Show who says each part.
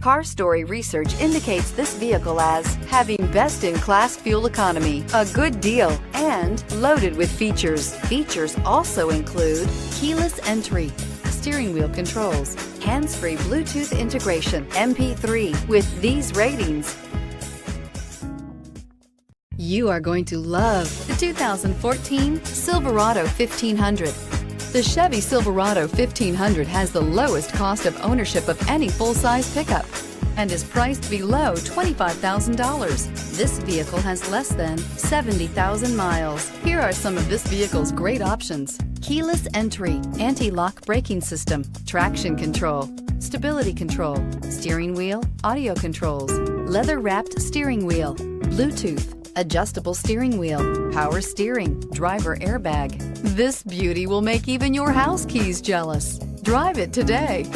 Speaker 1: Car Story research indicates this vehicle as having best-in-class fuel economy, a good deal, and loaded with features. Features also include keyless entry, steering wheel controls, hands-free Bluetooth integration, MP3. With these ratings, you are going to love the 2014 Silverado 1500. The Chevy Silverado 1500 has the lowest cost of ownership of any full-size pickup and is priced below $25,000. This vehicle has less than 70,000 miles. Here are some of this vehicle's great options: keyless entry, anti-lock braking system, traction control, stability control, steering wheel audio controls, leather-wrapped steering wheel, Bluetooth, adjustable steering wheel, power steering, driver airbag. This beauty will make even your house keys jealous. Drive it today.